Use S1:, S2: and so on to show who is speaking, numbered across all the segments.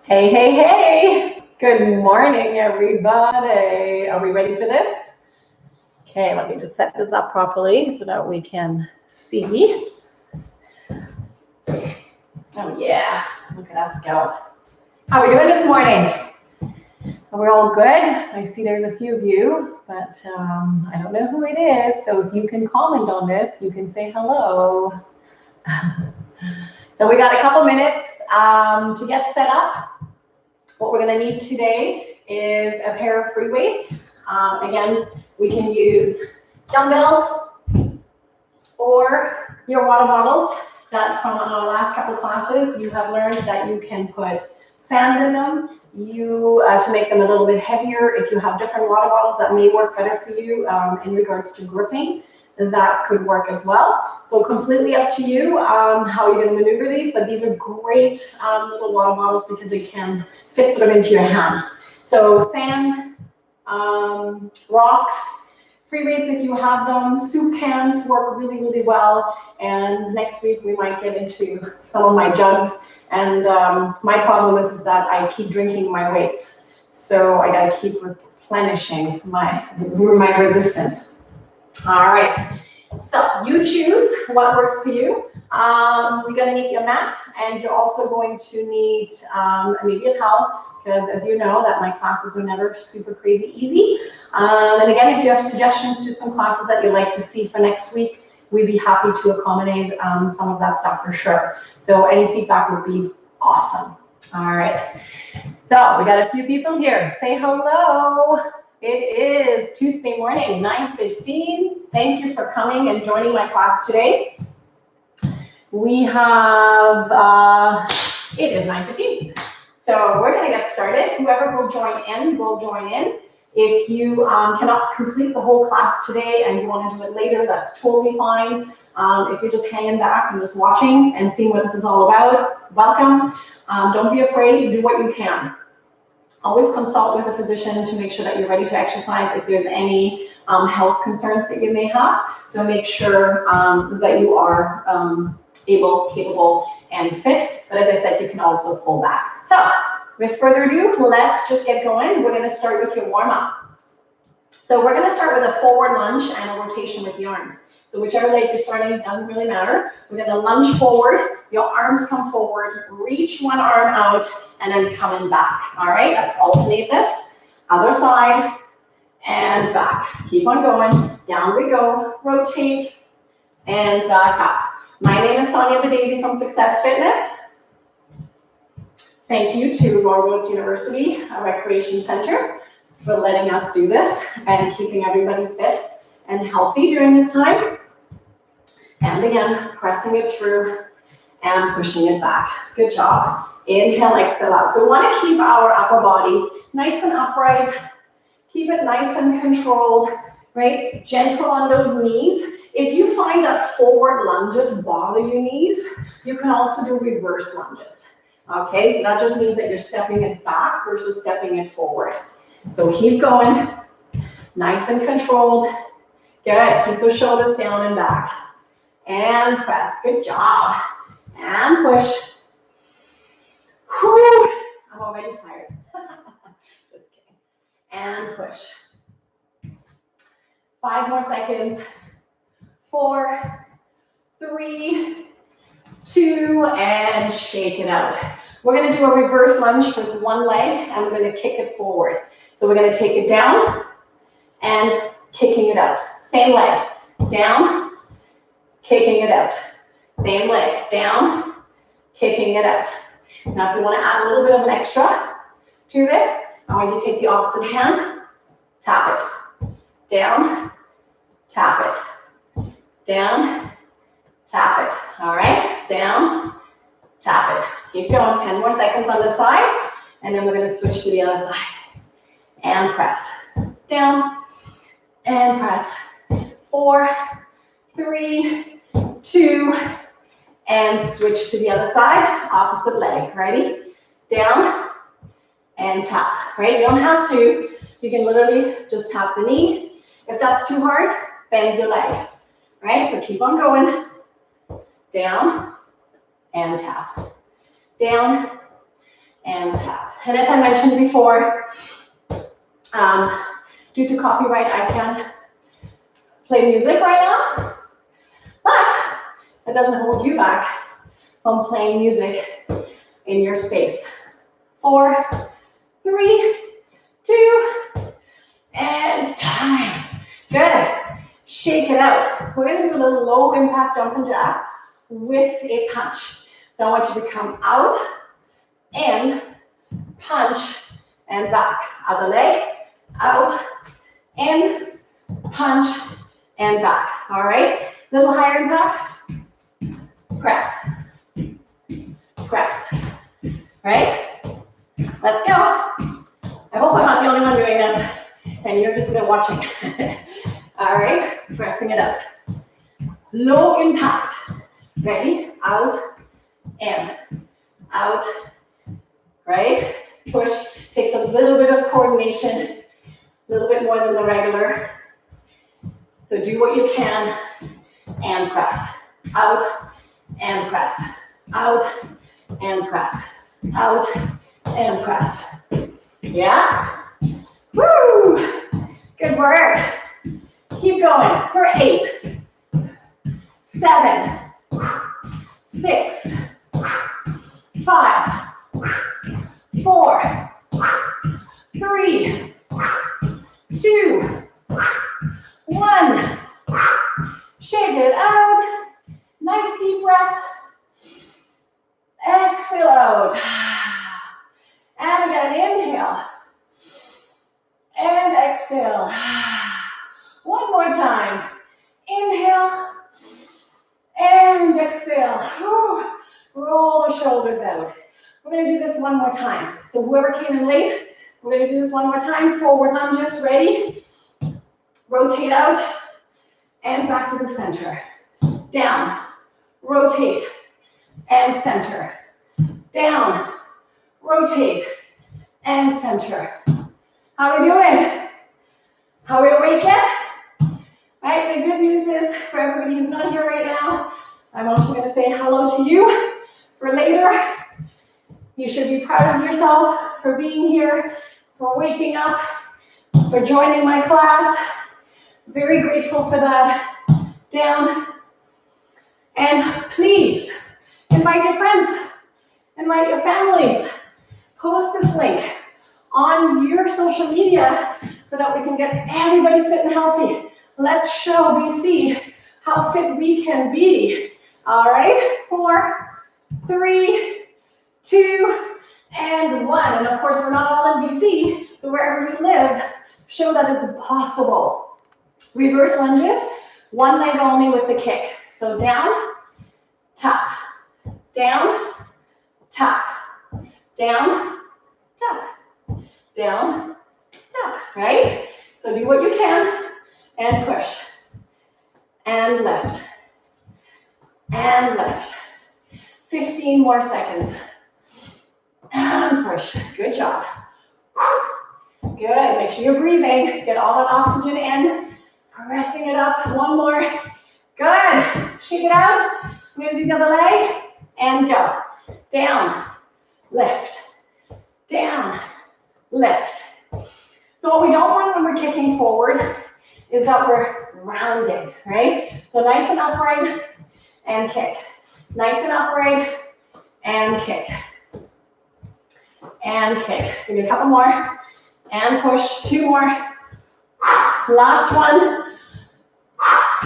S1: Hey, hey, hey! Good morning, everybody. Are we ready for this? Okay, let me just set this up properly so that we can see. Oh, yeah, look at us go. How are we doing this morning? Are we all good? I see there's a few of you, but I don't know who it is. So if you can comment on this, you can say hello. So we got a couple minutes to get set up. What we're going to need today is a pair of free weights. Again, we can use dumbbells or your water bottles that from our last couple classes you have learned that you can put sand in them to make them a little bit heavier. If you have different water bottles that may work better for you in regards to gripping, that could work as well. So completely up to you how you're going to maneuver these, but these are great little water bottles because they can fit sort of into your hands. So sand, rocks, free weights if you have them, soup cans work really, really well. And next week we might get into some of my jugs. And my problem is that I keep drinking my weights. So I got to keep replenishing my resistance. All right, so you choose what works for you. We're going to need your mat, and you're also going to need maybe a towel, because as you know that my classes are never super crazy easy. And again, if you have suggestions to some classes that you'd like to see for next week, we'd be happy to accommodate some of that stuff for sure. So any feedback would be awesome. All right, so we got a few people here. Say hello. It is Tuesday morning, 9:15. Thank you for coming and joining my class today. We have, it is 9:15. So we're going to get started. Whoever will join in, will join in. If you cannot complete the whole class today and you want to do it later, that's totally fine. If you're just hanging back and just watching and seeing what this is all about, welcome. Don't be afraid, do what you can. Always consult with a physician to make sure that you're ready to exercise if there's any health concerns that you may have. So make sure that you are able, capable, and fit. But as I said, you can also pull back. So with further ado, let's just get going. We're going to start with your warm-up. So we're going to start with a forward lunge and a rotation with the arms. So whichever leg you're starting, doesn't really matter. We're going to lunge forward, your arms come forward, reach one arm out, and then coming back. All right, let's alternate this. Other side, and back. Keep on going. Down we go. Rotate, and back up. My name is Sonia Badesi from Success Fitness. Thank you to Royal Roads University Recreation Center for letting us do this and keeping everybody fit and healthy during this time. And again, pressing it through and pushing it back. Good job. Inhale, exhale out. So we want to keep our upper body nice and upright. Keep it nice and controlled, right? Gentle on those knees. If you find that forward lunges bother your knees, you can also do reverse lunges. Okay, so that just means that you're stepping it back versus stepping it forward. So keep going, nice and controlled. Good, keep those shoulders down and back. And press, good job. And push. Whew. I'm already tired. Just kidding. And push. 5 more seconds. 4, 3, 2, and shake it out. We're going to do a reverse lunge with one leg, and we're going to kick it forward. So we're going to take it down and kicking it out. Same leg, down, kicking it out. Same leg, down, kicking it out. Now if you want to add a little bit of an extra to this, I want you to take the opposite hand, tap it, down, tap it, down, tap it. All right, down, tap it. Keep going, 10 more seconds on this side, and then we're going to switch to the other side. And press, down, and press. 4, 3, 2, and switch to the other side, opposite leg. Ready? Down, and tap, right? You don't have to. You can literally just tap the knee. If that's too hard, bend your leg, right? So keep on going. Down, and tap. Down, and tap. And as I mentioned before, due to copyright, I can't play music right now, but it doesn't hold you back from playing music in your space. 4, 3, 2, and time. Good. Shake it out. We're going to do a little low impact jumping jack with a punch. So I want you to come out, in, punch, and back. Other leg, out, in, punch, and back. All right? Little higher impact. Press. Press. Right? Let's go. I hope I'm not the only one doing this, and you're just watching. All right? Pressing it out. Low impact. Ready? Out, in, out, right? Push. Takes a little bit of coordination, a little bit more than the regular. So do what you can and press. Out and press. Out and press. Out and press. Yeah? Woo! Good work. Keep going for 8, 7, 6, 5, 4, 3, 2, 1. Shake it out. Nice deep breath. Exhale out. And again, inhale. And exhale. One more time. Inhale. And exhale. Roll the shoulders out. We're going to do this one more time. So whoever came in late, we're going to do this one more time. Forward lunges. Ready? Rotate out. And back to the center. Down. Rotate. And center. Down. Rotate. And center. How are we doing? Are we awake yet? Right, the good news is, for everybody who's not here right now, I'm also going to say hello to you for later. You should be proud of yourself for being here, for waking up, for joining my class. Very grateful for that. Down. And please, invite your friends, invite your families. Post this link on your social media so that we can get everybody fit and healthy. Let's show BC how fit we can be. All right, 4, 3, 2, and 1. And of course, we're not all in BC, so wherever you live, show that it's possible. Reverse lunges, one leg only with the kick. So down, tap, down, tap, down, tap, down, tap, right? So do what you can and push. And lift. And lift. 15 more seconds. And push. Good job. Good. Make sure you're breathing. Get all that oxygen in. Pressing it up. One more. Good. Shake it out. We're going to do the other leg. And go. Down. Lift. Down. Lift. So what we don't want when we're kicking forward is that we're rounding, right? So nice and upright and kick. Nice and upright and kick. And kick. Give me a couple more. And push. 2 more. Last one.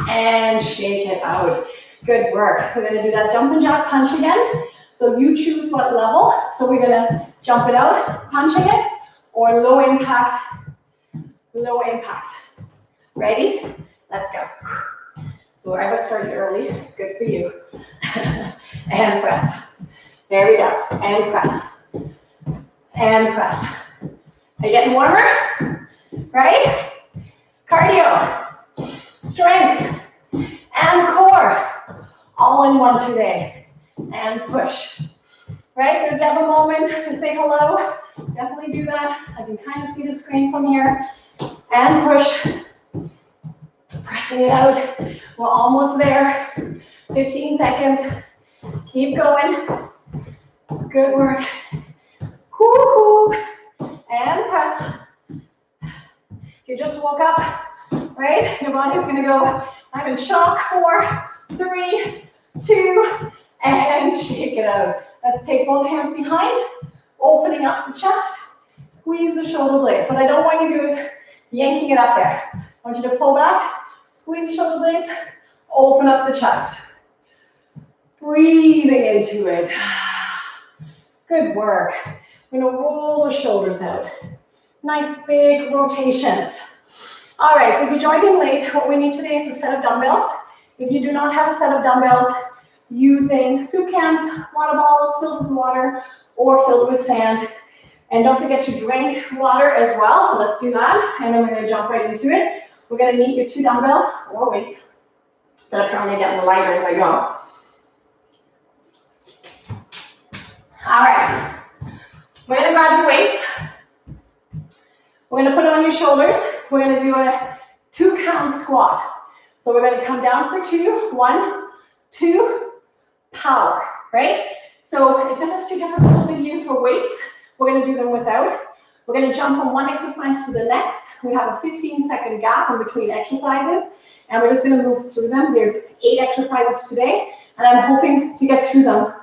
S1: And shake it out. Good work. We're going to do that jumping jack punch again. So you choose what level. So we're going to jump it out, punching it, or low impact. Low impact. Ready? Let's go. So I was started early. Good for you. And press. There we go. And press. And press. Are you getting warmer? Right? Cardio. Strength. And core. All in one today. And push. Right? So if you have a moment to say hello, definitely do that. I can kind of see the screen from here. And push. Pressing it out. We're almost there. 15 seconds. Keep going. Good work. Woo-hoo. And press. If you just woke up, right? Your body's gonna go, I'm in shock. 4, 3, 2, and shake it out. Let's take both hands behind, opening up the chest, squeeze the shoulder blades. What I don't want you to do is yanking it up there. I want you to pull back, squeeze the shoulder blades, open up the chest. Breathing into it. Good work. We're gonna roll the shoulders out. Nice big rotations. All right, so if you joined in late, what we need today is a set of dumbbells. If you do not have a set of dumbbells, using soup cans, water bottles filled with water or filled with sand. And don't forget to drink water as well, so let's do that. And I'm gonna jump right into it. We're gonna need your 2 dumbbells or weights that apparently get lighter as I go. All right, we're gonna grab your weights. We're gonna put it on your shoulders. We're gonna do a 2-count squat. So we're gonna come down for 2, 1, 2, power, right? So if this is too difficult for you for weights, we're gonna do them without. We're gonna jump from one exercise to the next. We have a 15-second gap in between exercises, and we're just gonna move through them. There's 8 exercises today, and I'm hoping to get through them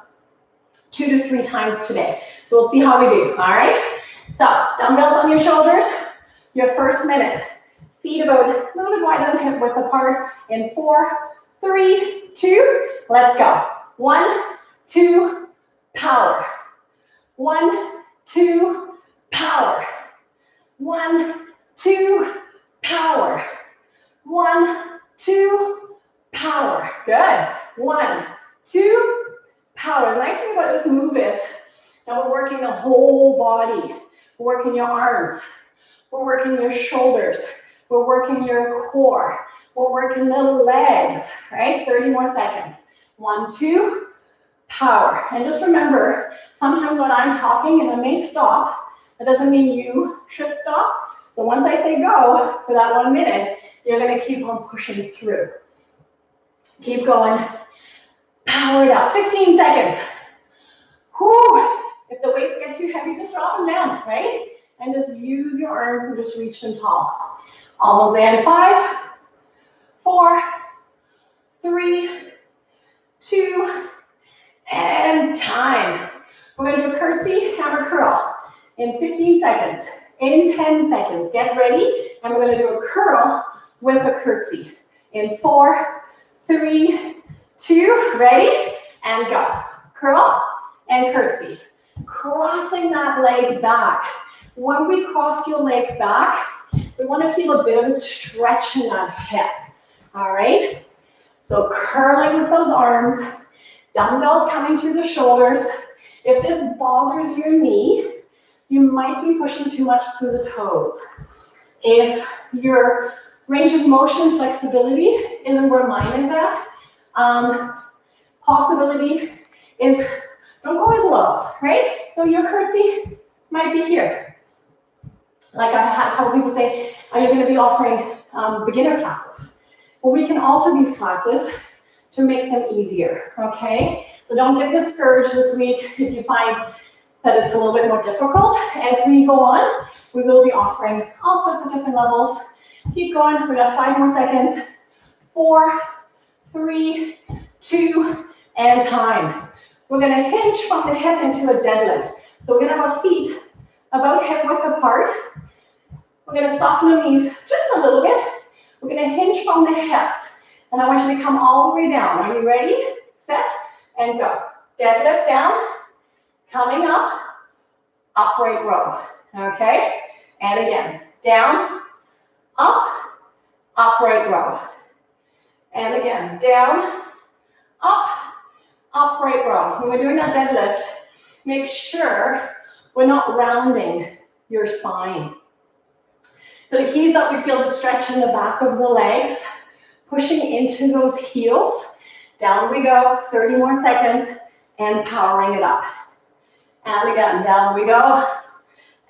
S1: 2 to 3 times today. So we'll see how we do, all right? So dumbbells on your shoulders, your first minute. Feet about a little bit wider than hip width apart in 4, 3, 2, let's go. 1, 2, power. 1, 2, power. 1, 2, power. 1, 2, power. Good. 1, 2, power. The nice thing about this move is that we're working the whole body. We're working your arms. We're working your shoulders. We're working your core. We're working the legs, right? 30 more seconds. 1, 2, power. And just remember, sometimes when I'm talking and I may stop, that doesn't mean you should stop. So once I say go for that 1 minute, you're gonna keep on pushing through. Keep going. Power it up. 15 seconds. Whew. If the weights get too heavy, just drop them down, right? And just use your arms and just reach them tall. Almost there in 5, 4, 3, 2, and time. We're gonna do a curtsy, hammer curl in 15 seconds. In 10 seconds, get ready. And we're gonna do a curl with a curtsy. In 4, 3, 2, ready, and go. Curl and curtsy. Crossing that leg back. When we cross your leg back, we want to feel a bit of a stretch in that hip. All right? So curling with those arms, dumbbells coming to the shoulders. If this bothers your knee, you might be pushing too much through the toes. If your range of motion flexibility isn't where mine is at, possibility is don't go as low, right? So your curtsy might be here. Like I've had a couple people say, are you going to be offering beginner classes? Well, we can alter these classes to make them easier, okay? So don't get discouraged this week if you find that it's a little bit more difficult. As we go on, we will be offering all sorts of different levels. Keep going. We got 5 more seconds. 4, 3, 2, and time. We're going to hinge from the hip into a deadlift. So we're going to have our feet about hip width apart. We're going to soften the knees just a little bit. We're going to hinge from the hips. And I want you to come all the way down. Are you ready? Set and go. Deadlift down. Coming up. Upright row. Okay? And again. Down. Up. Upright row. And again. Down. Up. Upright row. When we're doing that deadlift, make sure we're not rounding your spine. So the key is that we feel the stretch in the back of the legs, pushing into those heels. Down we go, 30 more seconds, and powering it up. And again, down we go,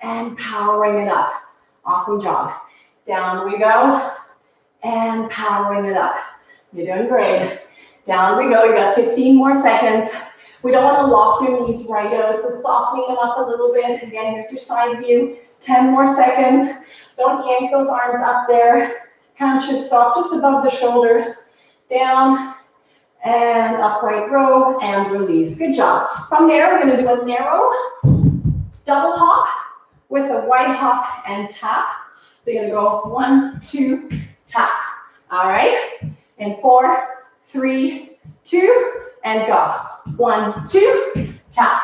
S1: and powering it up. Awesome job. Down we go, and powering it up. You're doing great. Down we go, you got 15 more seconds. We don't want to lock your knees right out, so softening them up a little bit. Again, here's your side view. 10 more seconds. Don't yank those arms up there. Hands should stop just above the shoulders. Down and upright row and release. Good job. From there, we're going to do a narrow double hop with a wide hop and tap. So you're going to go 1, 2, tap. All right. In 4, 3, 2, and go. 1, 2, tap.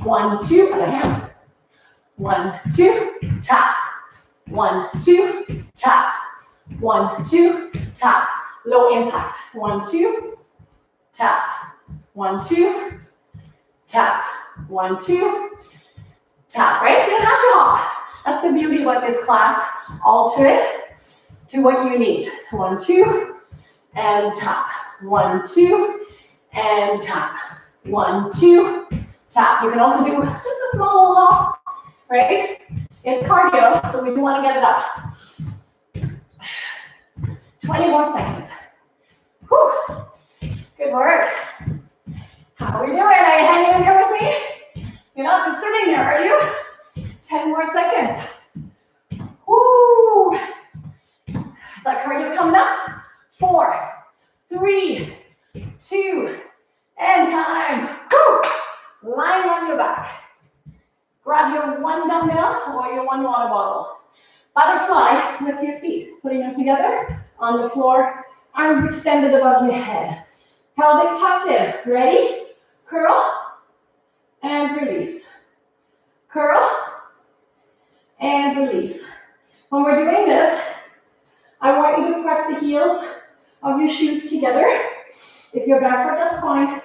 S1: 1, 2, other hand. 1, 2, tap. 1, 2, tap. 1, 2, tap. Low impact. 1, 2, tap. 1, 2, tap. 1, 2, tap. Right? You don't have to hop. That's the beauty about this class. Alter it to what you need. 1, 2, and tap. 1, 2, and tap. 1, 2, tap. You can also do just a small little hop, right? It's cardio, so we do want to get it up. 20 more seconds. Whew. Good work. How are we doing? Are you hanging in here with me? You're not just sitting there, are you? 10 more seconds. Woo! Is that cardio coming up? 4, 3, 2, and time. Woo! Lying on your back. Grab your 1 dumbbell or your 1 water bottle. Butterfly with your feet, putting them together on the floor, arms extended above your head. Pelvic tucked in. Ready? Curl and release. Curl and release. When we're doing this, I want you to press the heels of your shoes together. If you're barefoot, that's fine.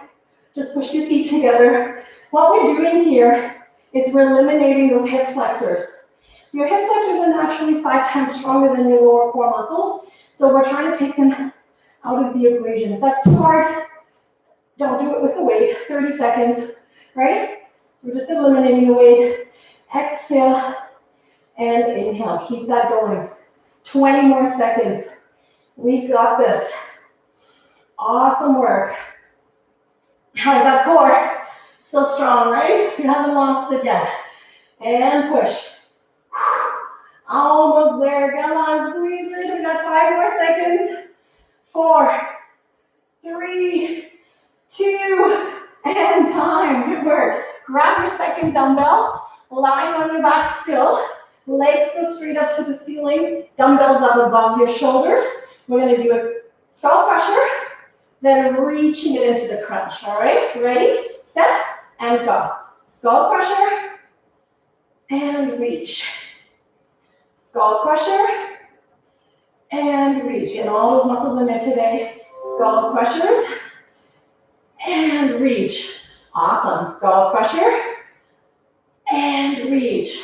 S1: Just push your feet together. What we're doing here is we're eliminating those hip flexors. Your hip flexors are naturally 5 times stronger than your lower core muscles, so we're trying to take them out of the equation. If that's too hard, don't do it with the weight. 30 seconds, right? So we're just eliminating the weight. Exhale and inhale. Keep that going. 20 more seconds. We got this. Awesome work. How's that core? Still strong, right? You haven't lost it yet. And push. Almost there. Come on, squeeze it. We got 5 more seconds. 4, 3, 2, and time. Good work. Grab your second dumbbell, lying on your back still. Legs go straight up to the ceiling. Dumbbells up above your shoulders. We're going to do a skull crusher, then reaching it into the crunch. All right? Ready, set, and go. Skull crusher, and reach. Skull crusher, and reach. Get all those muscles in there today. Skull crushers, and reach. Awesome. Skull crusher, and reach.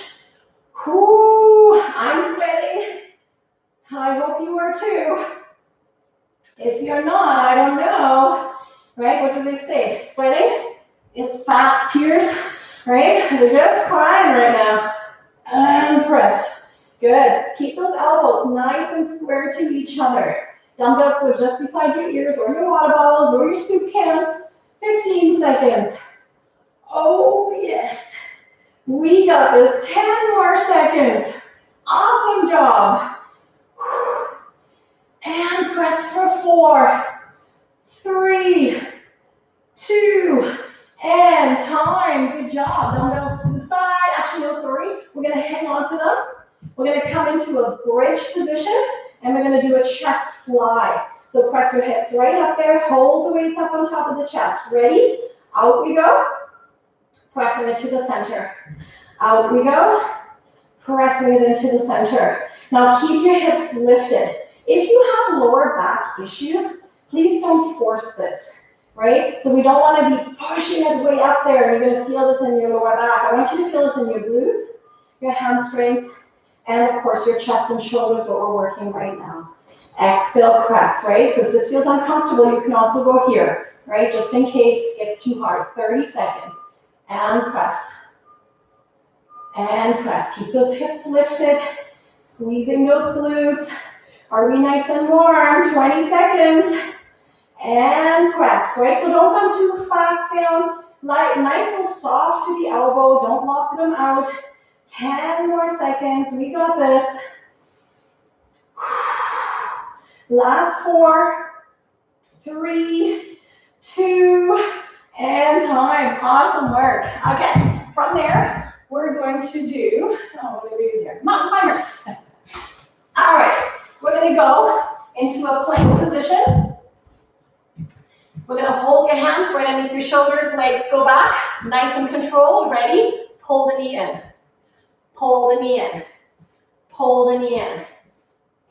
S1: Whoo, I'm sweating. I hope you are too. If you're not, I don't know. Right? What do they say? Sweating is fast tears, right? They're just crying right now. And press. Good. Keep those elbows nice and square to each other. Dumbbells go just beside your ears or your water bottles or your soup cans. 15 seconds. Oh, yes. We got this. 10 more seconds. Awesome job. And press for 4, 3, 2, and time. Good job. Dumbbells to the side. Actually, no, sorry. We're going to hang on to them. We're going to come into a bridge position, and we're going to do a chest fly. So press your hips right up there. Hold the weights up on top of the chest. Ready? Out we go. Pressing it to the center. Out we go. Pressing it into the center. Now keep your hips lifted. If you have lower back issues, please don't force this, right? So we don't want to be pushing it way up there, and you're going to feel this in your lower back. I want you to feel this in your glutes, your hamstrings, and of course your chest and shoulders, what we're working right now. Exhale, press, right? So if this feels uncomfortable, you can also go here, right? Just in case it gets too hard. 30 seconds. And press. And press. Keep those hips lifted, squeezing those glutes. Are we nice and warm? 20 seconds. And press, right? So don't come too fast down. Light, nice and soft to the elbow. Don't lock them out. 10 more seconds. We got this. Last 4, 3, 2, and time. Awesome work. Okay, from there, we're going to do, what do we do here? Mountain climbers. All right, we're going to go into a plank position. We're going to hold your hands right underneath your shoulders, legs go back, nice and controlled. Ready? Pull the knee in. Pull the knee in. Pull the knee in.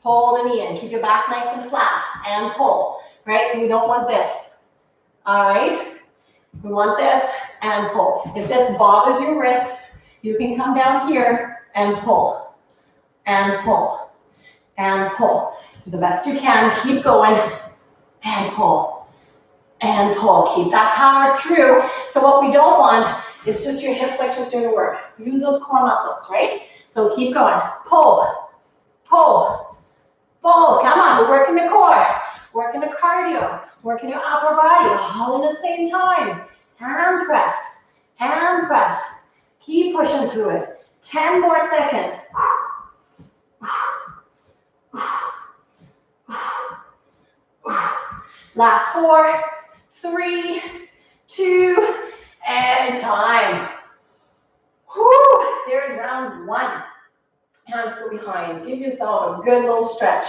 S1: Pull the knee in. Keep your back nice and flat and pull. Right? So we don't want this. All right? We want this and pull. If this bothers your wrists, you can come down here and pull. And pull. And pull. The best you can. Keep going. And pull. And pull. Keep that power through. So what we don't want is just your hip flexors doing the work. Use those core muscles, right? So keep going. Pull. Pull. Pull. Come on. We're working the core. Working the cardio. Working your upper body. All in the same time. Hand press. Hand press. Keep pushing through it. 10 more seconds. Last 4, 3, 2, and time. Whew. There's round 1. Hands go behind. Give yourself a good little stretch.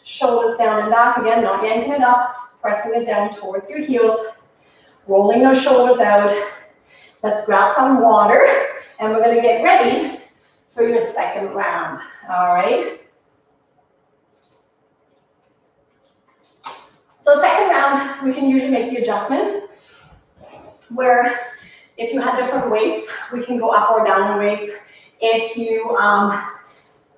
S1: Shoulders down and back. Again, not yanking it up. Pressing it down towards your heels. Rolling those shoulders out. Let's grab some water. And we're going to get ready for your second round. All right. So second round, we can usually make the adjustments where if you had different weights, we can go up or down in weights. If you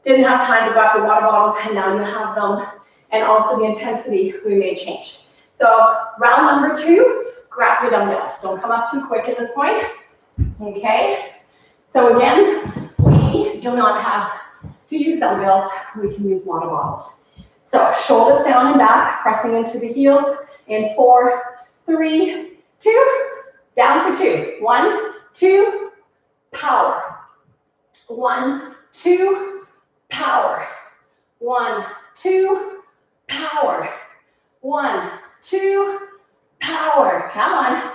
S1: didn't have time to grab the water bottles and now you have them, and also the intensity we may change. So round number 2, grab your dumbbells. Don't come up too quick at this point. Okay. So again, we do not have to use dumbbells. We can use water bottles. So shoulders down and back, pressing into the heels in 4, 3, 2, down for 2. 1, 2, power. 1, 2, power. 1, 2, power. 1, 2, power. Come on.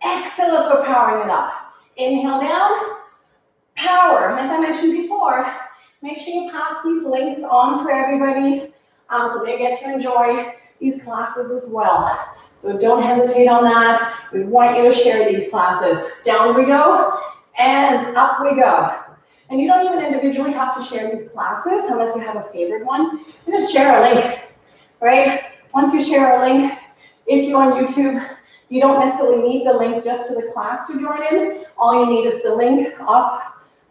S1: Excellent, we're powering it up. Inhale down, power. And as I mentioned before, make sure you pass these links on to everybody so they get to enjoy these classes as well. So don't hesitate on that. We want you to share these classes. Down we go and up we go. And you don't even individually have to share these classes unless you have a favorite one. You just share a link, right? Once you share a link, if you're on YouTube, you don't necessarily need the link just to the class to join in. All you need is the link of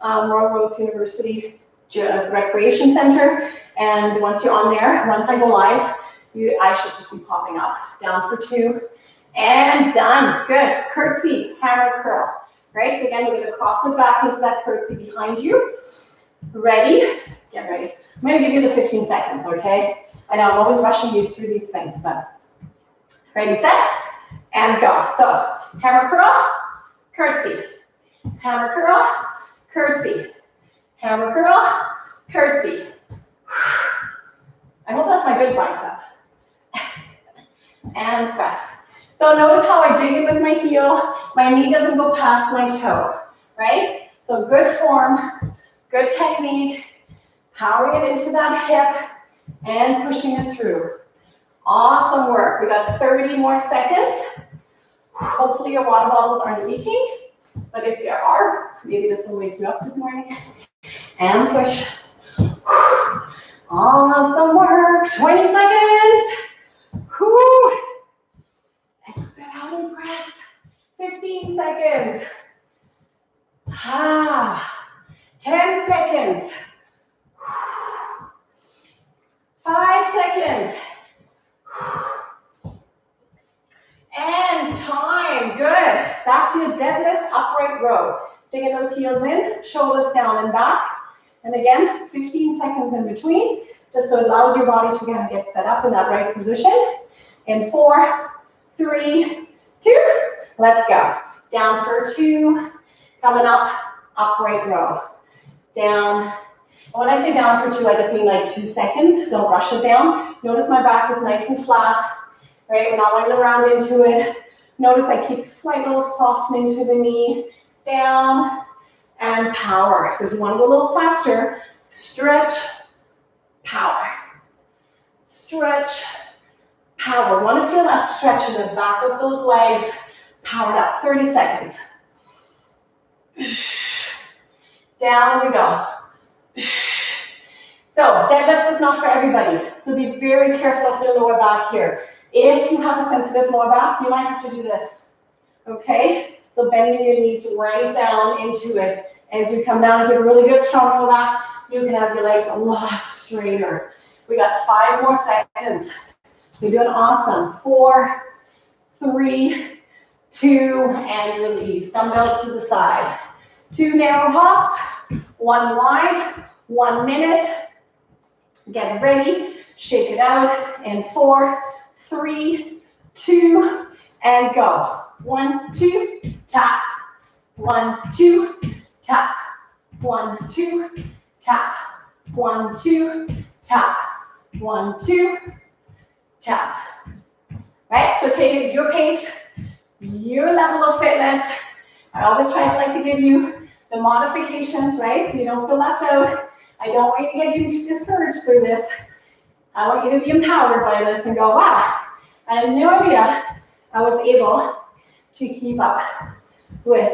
S1: Royal Roads University Recreation Center. And once you're on there, once I go live, I should just be popping up. Down for 2 and done. Good. Curtsy, hammer curl. Right? So again, you're going to cross it back into that curtsy behind you. Ready? Get ready. I'm going to give you the 15 seconds, okay? I know I'm always rushing you through these things, but ready, set, and go. So hammer curl, curtsy. Hammer curl, curtsy. Hammer curl, curtsy. I hope that's my good bicep. And press. So notice how I dig it with my heel. My knee doesn't go past my toe, right? So good form, good technique, powering it into that hip and pushing it through. Awesome work. We got 30 more seconds. Hopefully your water bottles aren't leaking, but if they are, maybe this will wake you up this morning. And push. Awesome work. 20 seconds. Whew. Exhale out and press. 15 seconds. 10 seconds. 5 seconds. And time. Good. Back to your deadlift upright row. Digging those heels in, shoulders down and back. And again, 15 seconds in between, just so it allows your body to kind of get set up in that right position. In 4, 3, 2, Let's go. Down for 2, coming up, upright row. Down. And when I say down for 2, I just mean like 2 seconds. Don't rush it down. Notice my back is nice and flat, right? We're not running around into it. Notice I keep a slight little softening to the knee. Down and power. So if you want to go a little faster, stretch, power. Stretch, power. Want to feel that stretch in the back of those legs. Powered up. 30 seconds. Down we go. So deadlift is not for everybody. So be very careful of your lower back here. If you have a sensitive lower back, you might have to do this. Okay? So bending your knees right down into it. As you come down, if you have a really good strong lower back, you can have your legs a lot straighter. We got 5 more seconds. You're doing awesome. 4, 3, 2, and release. Dumbbells to the side. 2 narrow hops, 1 wide, 1 minute. Get ready, shake it out in 4, 3, 2, and go. 1, 2, tap. 1, 2, tap. 1, 2, tap. 1, 2, tap. 1, 2, tap. Right? So take it at your pace, your level of fitness. I always try to give you the modifications, right? So you don't feel left out. I don't want you to get discouraged through this. I want you to be empowered by this and go, wow, I had no idea I was able to keep up with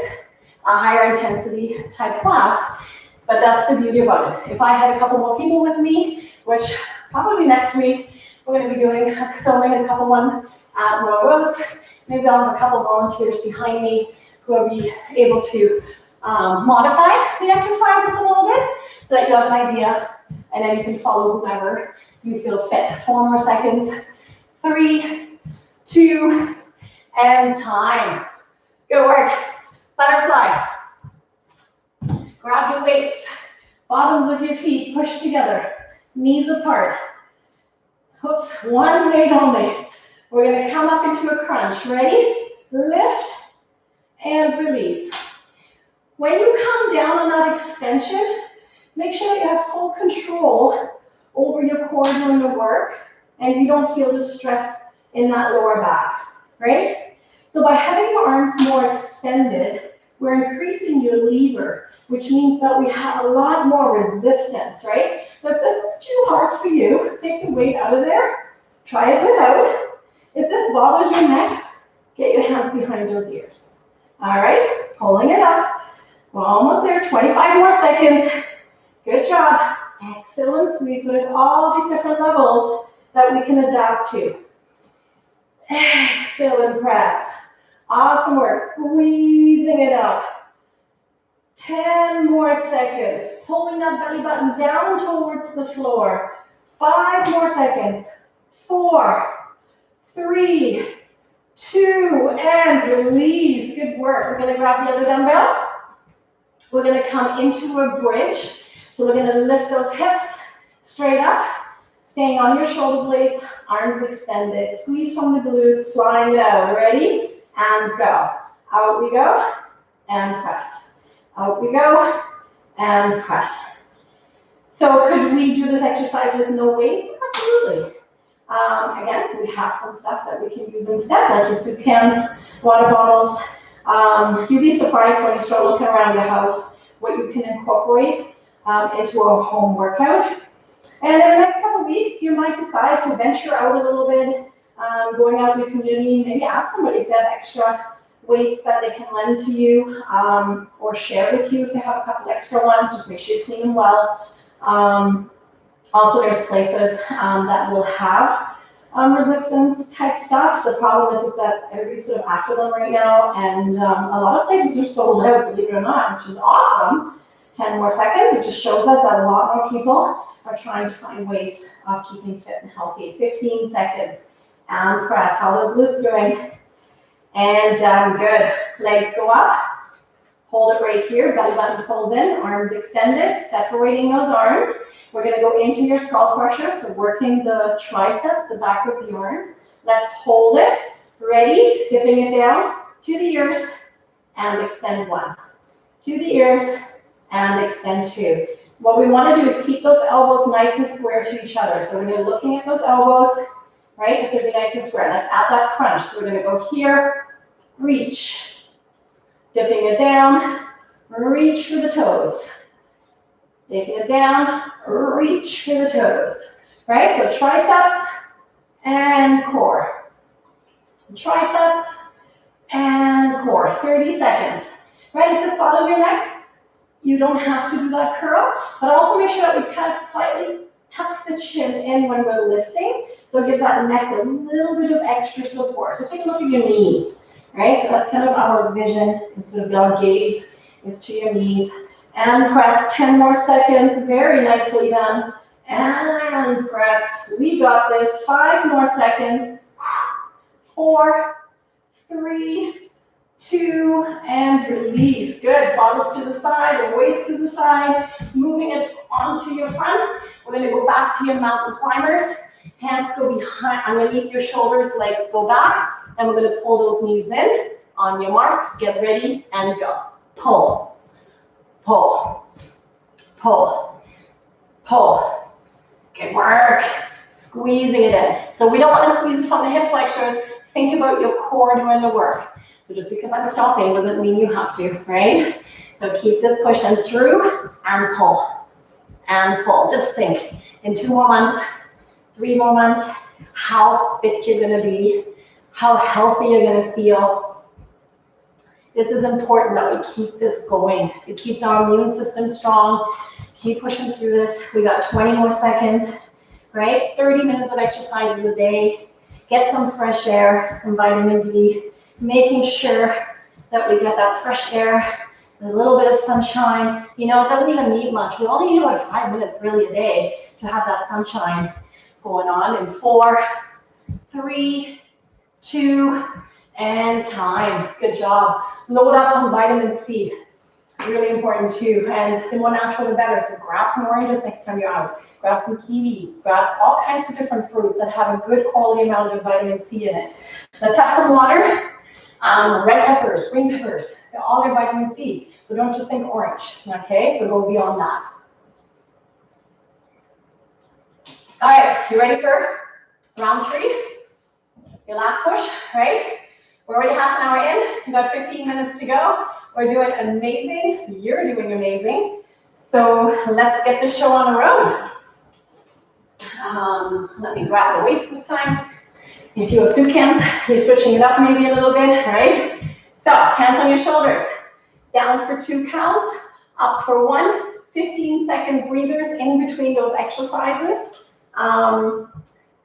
S1: a higher intensity type class. But that's the beauty about it. If I had a couple more people with me, which probably next week, we're going to be filming a couple one at Royal Roads. Maybe I'll have a couple volunteers behind me who will be able to modify the exercises a little bit so that you have an idea, and then you can follow whoever you feel fit. 4 more seconds. 3, 2, and time. Good work. Butterfly. Grab your weights. Bottoms of your feet pushed together. Knees apart. Oops, 1 weight only. We're going to come up into a crunch. Ready? Lift and release. When you come down on that extension, make sure you have full control over your core during the work, and you don't feel the stress in that lower back, right? So by having your arms more extended, we're increasing your lever, which means that we have a lot more resistance, right? So if this is too hard for you, take the weight out of there, try it without. If this bothers your neck, get your hands behind those ears. All right, pulling it up. We're almost there, 25 more seconds. Good job. Excellent squeeze. So there's all these different levels that we can adapt to. Excellent press. Awesome work. Squeezing it up. 10 more seconds. Pulling that belly button down towards the floor. 5 more seconds. 4, 3, 2, and release. Good work. We're going to grab the other dumbbell. We're going to come into a bridge. So we're going to lift those hips straight up, staying on your shoulder blades, arms extended. Squeeze from the glutes, flying it out. Ready? And go. Out we go, and press. Out we go, and press. So could we do this exercise with no weights? Absolutely. Again, we have some stuff that we can use instead, like your soup cans, water bottles. You'd be surprised when you start looking around your house what you can incorporate into a home workout. And in the next couple of weeks, you might decide to venture out a little bit, going out in the community, maybe ask somebody if they have extra weights that they can lend to you, or share with you if they have a couple extra ones. Just make sure you clean them well. Also, there's places that will have resistance type stuff. The problem is that everybody's sort of after them right now, and a lot of places are sold out, believe it or not, which is awesome. 10 more seconds. It just shows us that a lot more people are trying to find ways of keeping fit and healthy. 15 seconds. And press. How are those glutes doing? And done. Good. Legs go up. Hold it right here. Belly button pulls in. Arms extended. Separating those arms. We're going to go into your skull crusher. So working the triceps, the back of the arms. Let's hold it. Ready? Dipping it down. to the ears, and extend 1. To the ears, and extend 2. What we want to do is keep those elbows nice and square to each other. So when you're looking at those elbows, right, it should be nice and square. Let's add that crunch. So we're going to go here, reach, dipping it down, reach for the toes. Taking it down, reach for the toes. Right, so triceps and core. Triceps and core, 30 seconds. Right, if this bothers your neck, you don't have to do that curl, but also make sure that we kind of slightly tuck the chin in when we're lifting, so it gives that neck a little bit of extra support. So take a look at your knees, right? So that's kind of our vision, instead of our gaze is to your knees. And press, 10 more seconds, very nicely done. And press, we got this, 5 more seconds. 4, 3, 2, and release. Good, bottoms to the side, weights to the side, moving it onto your front. We're gonna go back to your mountain climbers. Hands go behind, underneath your shoulders, legs go back, and we're gonna pull those knees in. On your marks, get ready, and go. Pull, pull, pull, pull. Good work. Squeezing it in. So we don't want to squeeze it from the hip flexors. Think about your core doing the work. So just because I'm stopping doesn't mean you have to, right? So keep this pushing through and pull. And pull. Just think, in 2 more months, 3 more months, how fit you're going to be, how healthy you're going to feel. This is important that we keep this going. It keeps our immune system strong. Keep pushing through this. We got 20 more seconds, right? 30 minutes of exercises a day. Get some fresh air, some vitamin D, making sure that we get that fresh air, a little bit of sunshine. You know, it doesn't even need much. We only need about 5 minutes really a day to have that sunshine going on. In 4, 3, 2, and time. Good job. Load up on vitamin C. Really important too, and the more natural the better. So grab some oranges next time you're out. Grab some kiwi. Grab all kinds of different fruits that have a good quality amount of vitamin C in it. Let's have some water. Red peppers, green peppers, they all get vitamin C. So don't just think orange, okay? So go beyond that. All right, you ready for round 3? Your last push, right? We're already half an hour in. We've got 15 minutes to go. We're doing amazing. You're doing amazing. So let's get this show on the road. Let me grab the weights this time. If you have soup cans, you're switching it up maybe a little bit, right? So hands on your shoulders. Down for 2 counts, up for 1. 15-second breathers in between those exercises. And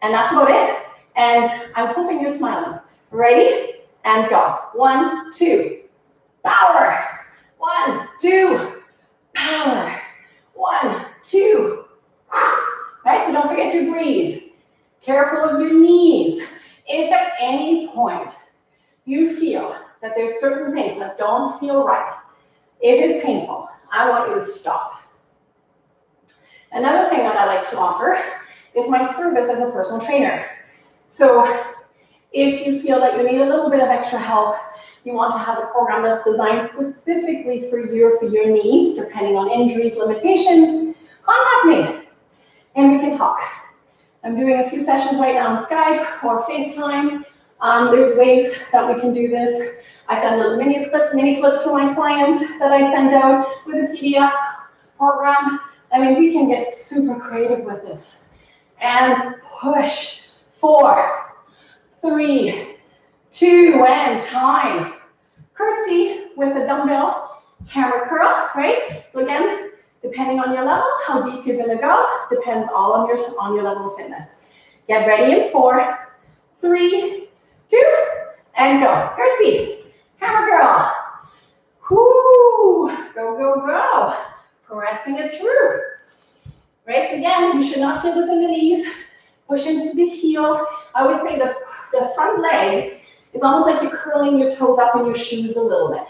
S1: that's about it. And I'm hoping you're smiling. Ready? And go. 1, 2. Power. 1, 2. Power. 1, 2. Right, so don't forget to breathe. Careful of your knees. If at any point you feel that there's certain things that don't feel right, if it's painful, I want you to stop. Another thing that I like to offer is my service as a personal trainer. So if you feel that you need a little bit of extra help, you want to have a program that's designed specifically for your needs, depending on injuries, limitations, contact me and we can talk. I'm doing a few sessions right now on Skype or FaceTime. There's ways that we can do this. I've done little mini clips for my clients that I sent out with a PDF program. I mean, we can get super creative with this. And push. 4, 3, 2, and time. Curtsy with a dumbbell hammer curl, right? So again, depending on your level, how deep you're gonna go, depends all on your level of fitness. Get ready in 4, 3, 2, and go. Curtsy, hammer curl. Whoo, go, go, go. Pressing it through. Right, so again, you should not feel this in the knees. Push into the heel. I always say the front leg is almost like you're curling your toes up in your shoes a little bit.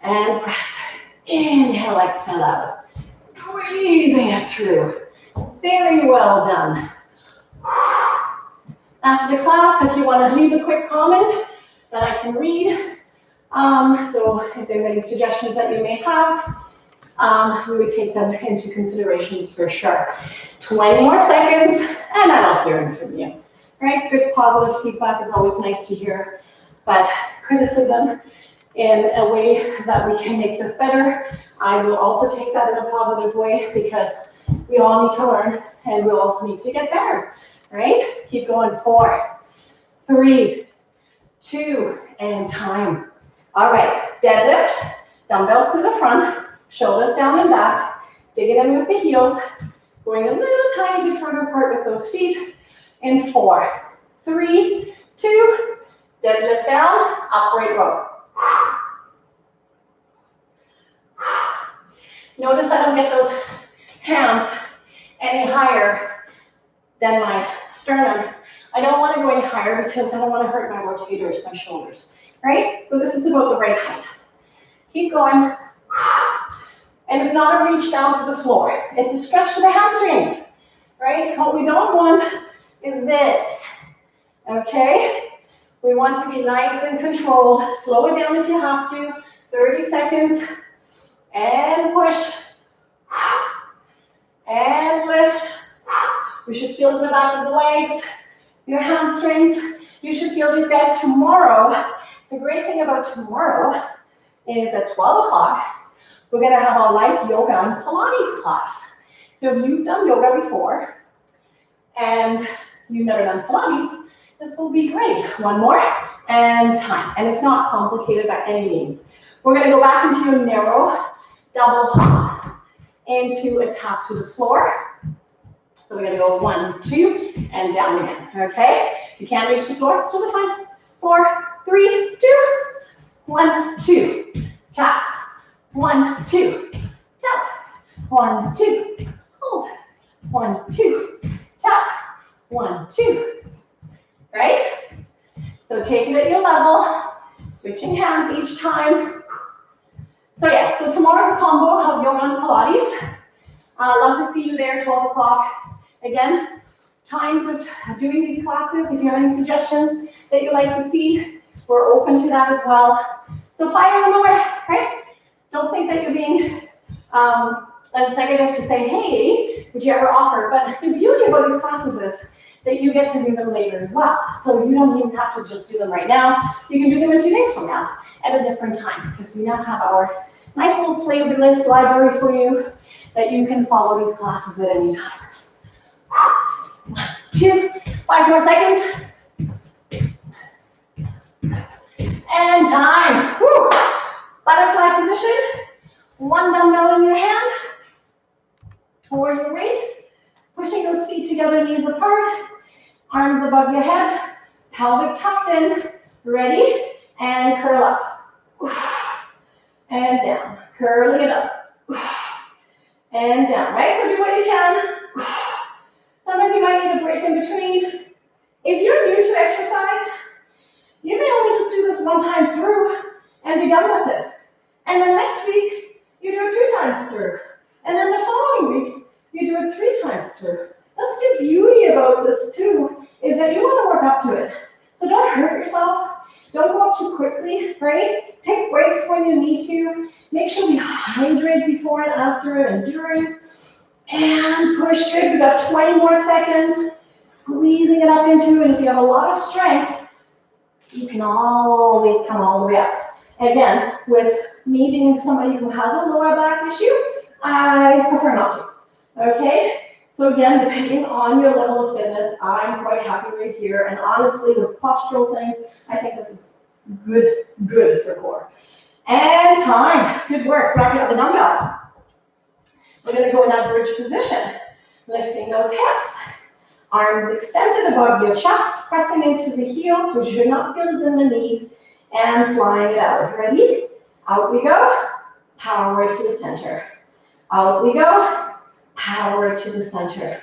S1: And press. Inhale, exhale out. Squeezing it through. Very well done. After the class, if you want to leave a quick comment that I I can read. So if there's any suggestions that you may have, we would take them into considerations for sure. 20 more seconds, and I love hearing from you. Right? Good positive feedback is always nice to hear, but criticism in a way that we can make this better, I will also take that in a positive way, because we all need to learn and we all need to get better. Right? Keep going. 4, 3, 2, and time. All right, deadlift, dumbbells to the front, shoulders down and back, digging in with the heels, going a little tiny bit further apart with those feet. In 4, 3, 2, deadlift down, upright row. Notice I don't get those hands any higher than my sternum. I don't want to go any higher because I don't want to hurt my rotators, my shoulders, right? So this is about the right height. Keep going. And it's not a reach down to the floor. It's a stretch to the hamstrings, right? What we don't want is this, okay? We want to be nice and controlled. Slow it down if you have to. 30 seconds. And push. And lift. We should feel in the back of the legs, your hamstrings. You should feel these guys tomorrow. The great thing about tomorrow is at 12 o'clock, we're going to have a live yoga and Pilates class. So if you've done yoga before and you've never done Pilates, this will be great. One more, and time. And it's not complicated by any means. We're going to go back into a narrow double hop into a tap to the floor. So we're going to go 1, 2, and down again, okay? If you can't reach the floor, it's totally fine. 4, 3, 2, 1, 2, tap. 1, 2, tap. 1, 2, hold. 1, 2, tap. 1, 2, right? So take it at your level, switching hands each time. So yes, so tomorrow's a combo of yoga and Pilates. I'd love to see you there, 12 o'clock. Again, times of doing these classes, if you have any suggestions that you'd like to see, we're open to that as well. So fire them away, right? Don't think that you're being executive to say, hey, would you ever offer? But the beauty about these classes is that you get to do them later as well. So you don't even have to just do them right now. You can do them in 2 days from now at a different time, because we now have our nice little playlist library for you that you can follow these classes at any time. 1, 2, 5 more seconds. And time. Woo. Butterfly position. 1 dumbbell in your hand. Toward your weight. Pushing those feet together, knees apart. Arms above your head. Pelvic tucked in. Ready? And curl up. And down. Curling it up. And down, right? So do what you can. Sometimes you might need a break in between. If you're new to exercise, you may only just do this 1 time through and be done with it. And then next week, you do it 2 times through. And then the following week, you do it 3 times through. That's the beauty about this too, is that you want to work up to it. So don't hurt yourself. Don't go up too quickly, right? Take breaks when you need to. Make sure we hydrate before and after and during. And push, good. We got 20 more seconds. Squeezing it up into, and if you have a lot of strength, you can always come all the way up. Again, with me being somebody who has a lower back issue, I prefer not to, okay? So again, depending on your level of fitness, I'm quite happy right here. And honestly, with postural things, I think this is good for core. And time, good work. Wrapping up the dumbbell. We're gonna go in that bridge position, lifting those hips. Arms extended above your chest, pressing into the heels, which should not feel is in the knees, and flying it out. Ready? Out we go, power to the center. Out we go, power to the center.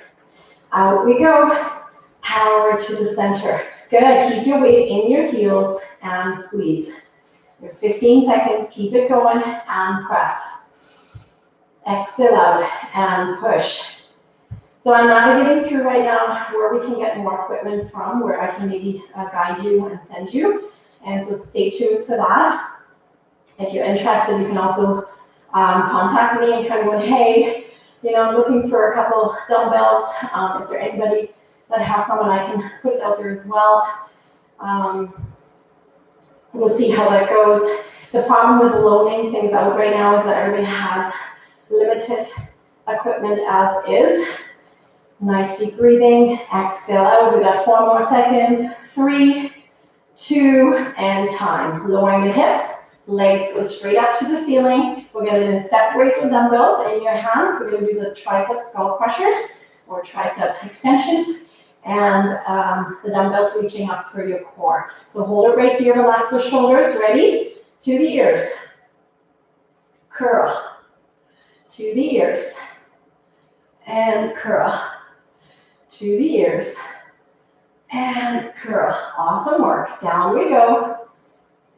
S1: Out we go, power to the center. Good, keep your weight in your heels and squeeze. There's 15 seconds, keep it going and press. Exhale out and push. So I'm navigating through right now where we can get more equipment from, where I can maybe guide you and send you. And so stay tuned for that. If you're interested, you can also contact me and kind of go, hey, you know, I'm looking for a couple dumbbells. Is there anybody that has someone I can put it out there as well? We'll see how that goes. The problem with loaning things out right now is that everybody has limited equipment as is. Nice deep breathing. Exhale out. We got 4 more seconds. 3, 2, and time. Lowering the hips. Legs go straight up to the ceiling. We're going to separate the dumbbells in your hands. We're going to do the tricep skull crushers or tricep extensions. And the dumbbells reaching up for your core. So hold it right here. Relax the shoulders. Ready? To the ears. Curl. To the ears. And curl. To the ears. And curl. Awesome work. Down we go.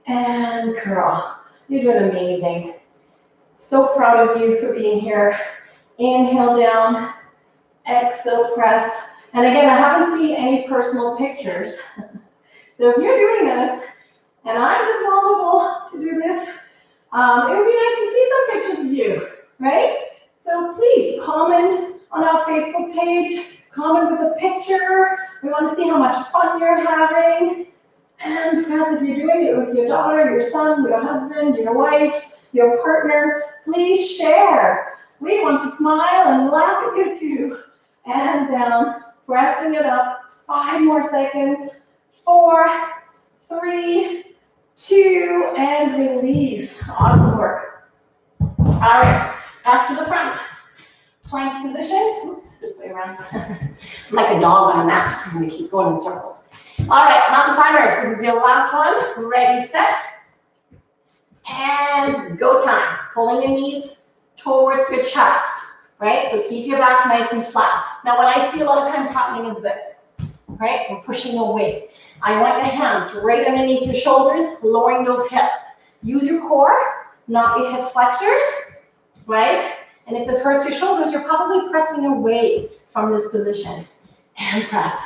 S1: And curl. You're doing amazing. So proud of you for being here. Inhale down. Exhale, press. And again, I haven't seen any personal pictures. So if you're doing this, and I'm this vulnerable to do this, it would be nice to see some pictures of you, right? So please comment on our Facebook page. Comment with a picture. We want to see how much fun you're having. And press if you're doing it with your daughter, your son, your husband, your wife, your partner. Please share. We want to smile and laugh at you too. And down, pressing it up. 5 more seconds. 4, 3, 2, and release. Awesome work. All right, back to the front. Plank position. Oops, this way around. I'm like a dog on a mat. I'm going to keep going in circles. All right, mountain climbers. This is your last one. Ready, set, and go time. Pulling your knees towards your chest, right? So keep your back nice and flat. Now, what I see a lot of times happening is this, right? We're pushing away. I want your hands right underneath your shoulders, lowering those hips. Use your core, not your hip flexors, right? And if this hurts your shoulders, you're probably pressing away from this position. And press,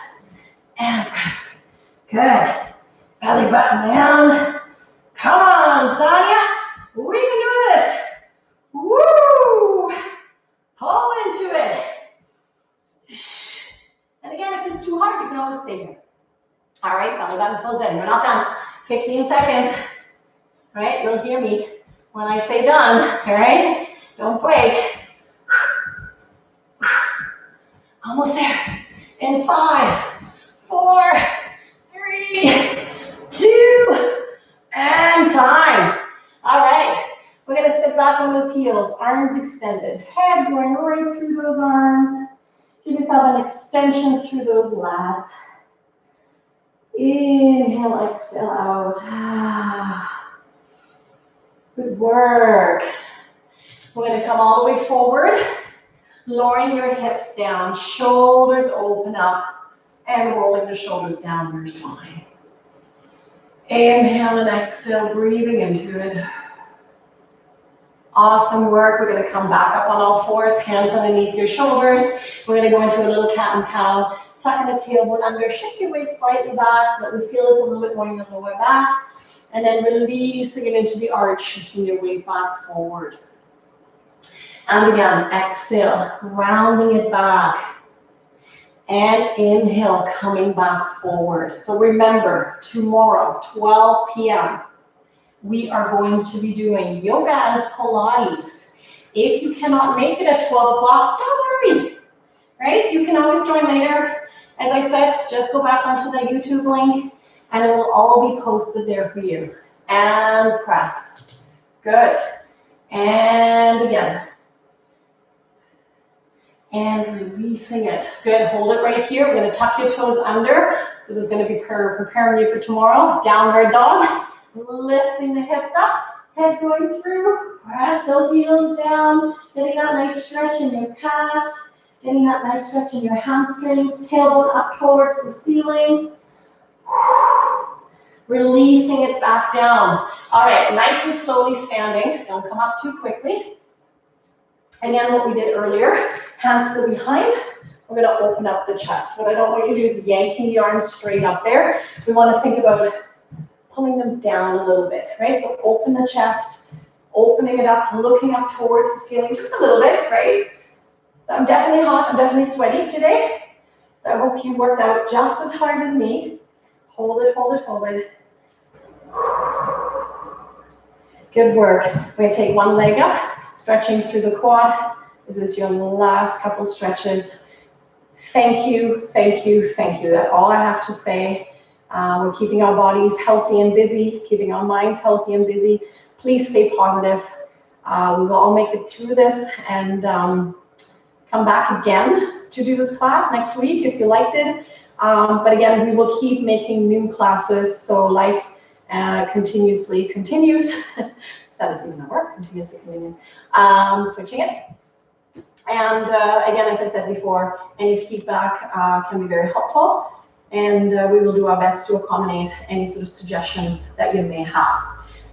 S1: and press. Good. Belly button down. Come on, Sonia. We can do this. Woo! Pull into it. And again, if it's too hard, you can always stay here. All right, belly button pulls in. We're not done. 15 seconds. All right, you'll hear me when I say done. All right? Don't break. Almost there. In 5, 4, 3, 2, and time. All right, we're going to sit back on those heels, arms extended, head going right through those arms. Give yourself an extension through those lats. Inhale, exhale out. Good work. We're going to come all the way forward, lowering your hips down, shoulders open up, and rolling the shoulders down your spine. Inhale and exhale, breathing into it. Awesome work. We're going to come back up on all fours, hands underneath your shoulders. We're going to go into a little cat and cow, tucking the tailbone under, shift your weight slightly back so that we feel this a little bit more in your lower back, and then releasing it into the arch, shifting your weight back forward. And again, exhale, rounding it back. And inhale, coming back forward. So remember, tomorrow, 12 p.m., we are going to be doing yoga and Pilates. If you cannot make it at 12 o'clock, don't worry, right? You can always join later. As I said, just go back onto the YouTube link and it will all be posted there for you. And press. Good. And again. And releasing it. Good, hold it right here. We're going to tuck your toes under. This is going to be preparing you for tomorrow. Downward dog. Lifting the hips up. Head going through. Press those heels down. Getting that nice stretch in your calves. Getting that nice stretch in your hamstrings. Tailbone up towards the ceiling. Releasing it back down. All right, nice and slowly standing. Don't come up too quickly. Again, what we did earlier, hands go behind. We're going to open up the chest. What I don't want you to do is yanking the arms straight up there. We want to think about pulling them down a little bit, right? So open the chest, opening it up, looking up towards the ceiling just a little bit, right? So I'm definitely hot, I'm definitely sweaty today. So I hope you worked out just as hard as me. Hold it, hold it, hold it. Good work. We're gonna take one leg up, stretching through the quad. This is your last couple stretches. Thank you, thank you, thank you. That's all I have to say. We're keeping our bodies healthy and busy, keeping our minds healthy and busy. Please stay positive. We will all make it through this and come back again to do this class next week if you liked it. But again, we will keep making new classes so life continuously continues. That is even a word, continuously continues. Switching it. And again, as I said before, any feedback can be very helpful, and we will do our best to accommodate any sort of suggestions that you may have.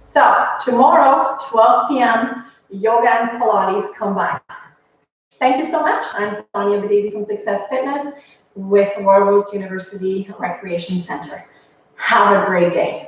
S1: So tomorrow, 12 p.m., yoga and Pilates combined. Thank you so much. I'm Sonia Badesi from Success Fitness with Royal Roads University Recreation Center. Have a great day.